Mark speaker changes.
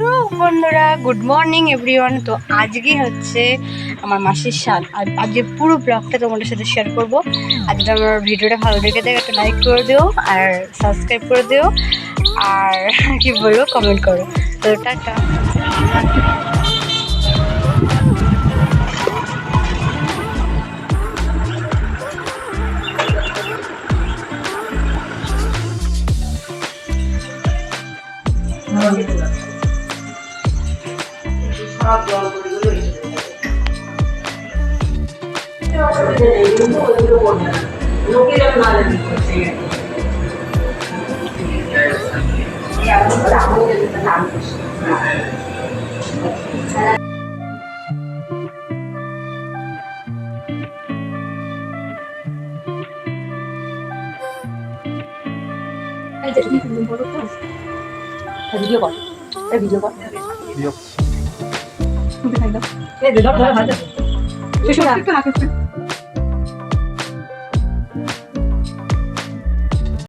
Speaker 1: তো বন্ধুরা, good morning everyone. তো আজকে হচ্ছে আমার মাসির সাথ। আজকে পুরো ব্লগটা তোমাদের সাথে শেয়ার করব। আজকে আমার ভিডিওটা ভালো লেগে থাকে একটা লাইক করে দিও, আর সাবস্ক্রাইব করে দিও, আর কি বলবো কমেন্ট করো। তো টাটা। ভিডিও কর, ভিডিও কর, ভিডিও